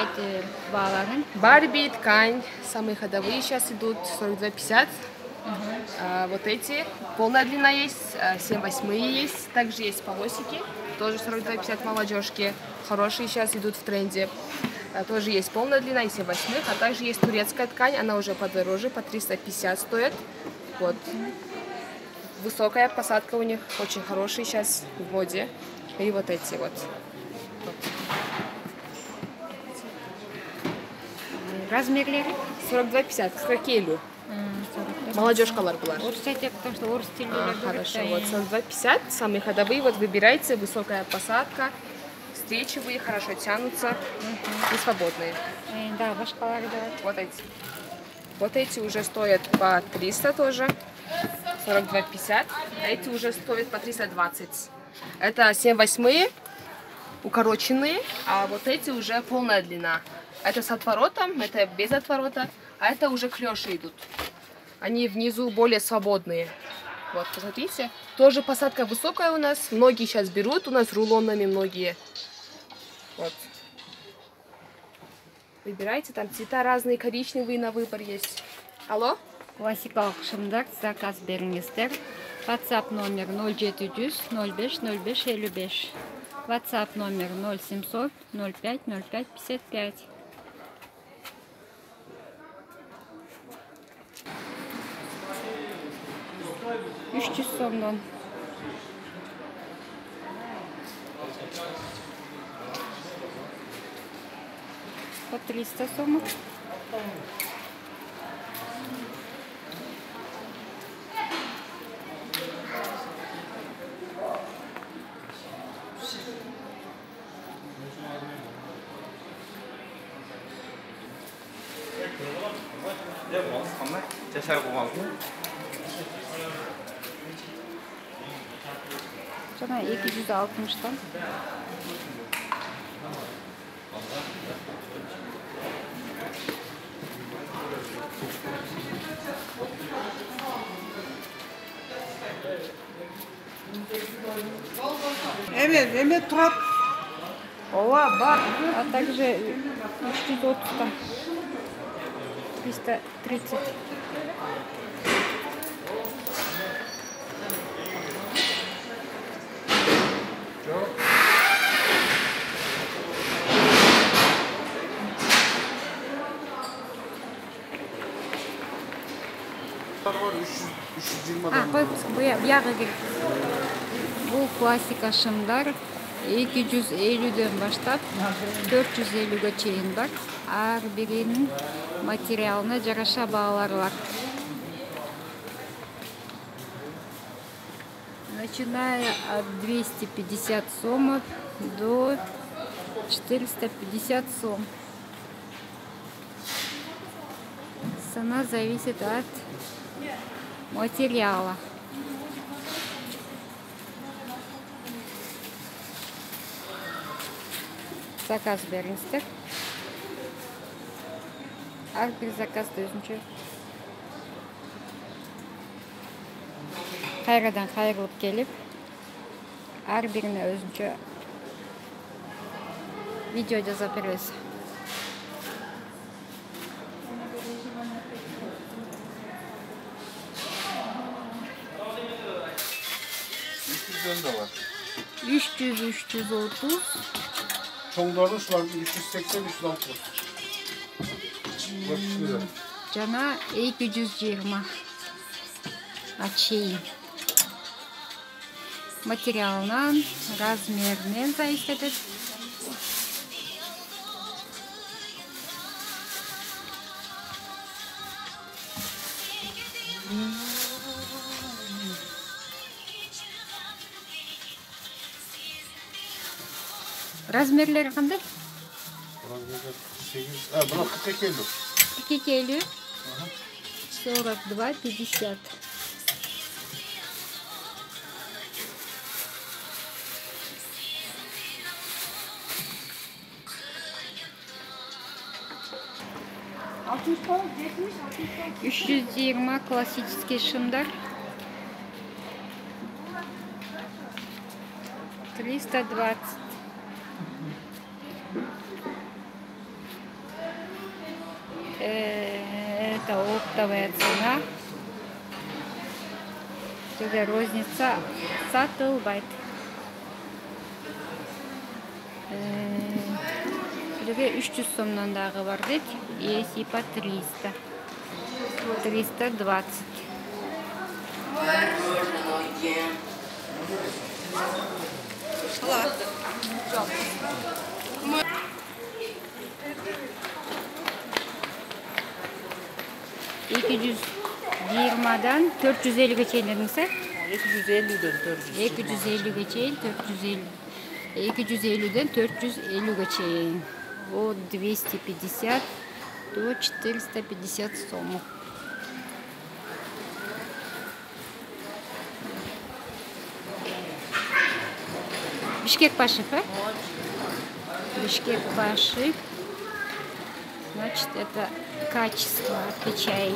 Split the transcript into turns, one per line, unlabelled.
эти баллы?
Барби, ткань, самые ходовые сейчас идут 42,50. Вот эти, полная длина есть, 7/8 есть. Также есть полосики, тоже 42,50 молодежки. Хорошие сейчас идут в тренде. Тоже есть полная длина и 7/8. А также есть турецкая ткань, она уже подороже, по 350 стоит. Вот. Высокая посадка у них, очень хорошие сейчас в моде. И вот эти вот.
Размерлері?
42,50, кракелю. Молодежкалар была.
Орыс айтып, потому что орыс тілділер.
Хорошо, вот 42,50, самые ходовые, вот выбирайте, высокая посадка, встречевые, хорошо тянутся и свободные.
Да, башкалары да.
Вот эти. Вот эти уже стоят по 300 тоже, 42,50, а эти уже стоят по 320. Это 7/8, укороченные, а вот эти уже полная длина. Это с отворотом, это без отворота, а это уже клёши идут. Они внизу более свободные. Вот, посмотрите. Тоже посадка высокая у нас. Многие сейчас берут, у нас рулонами многие. Вот. Выбирайте, там цвета разные, коричневые на выбор есть. Алло?
Классикалық шымдар, заказ беріңіздер. WhatsApp номер 0700 05 05 55. WhatsApp номер 0700 05 05 55. Үш жүз сомдан. По 300 сомов. Жаңа 260-тан.
Эме турат. Ооба, бар.
А также 330-тан. 330. Бұяғы керек. Бұл классика шымдар 250-ден баштап 450-ге чейін бар. Ар бірінің материалына жараша бағалары бар. Начиная от 250 сомов до 450 сом. Цена зависит от материала. Заказ беріңіздер. Әрбір заказды өзінше. Қайрадан қайырылып келіп, әрбіріне өзінше видео жаза бересіз.
Da var.
300-330.
Çoğunlarda şu var 380-360. Bakışlı.
Жаңа 220. Чейін. Материалынан, размерінен зависит етеді. Размерлері қандай?
Buna 42 50.
42 42 50. Üç yüz yirmi классический шымдар. 320. Это оптовая цена. Теге розница сатылбайт. Теге 300 сомнан дагы бар дейт. Есипа 300. 320. Iki yüz 20'dan 450'e çeyin dedin sen?
250'den 400.
250'e çeyin, 450. 250'den 450'e çeyin. O 250 до 450 сомов. Бишкек пашик, а? Бишкек пашик. Значит, это качество отвечает.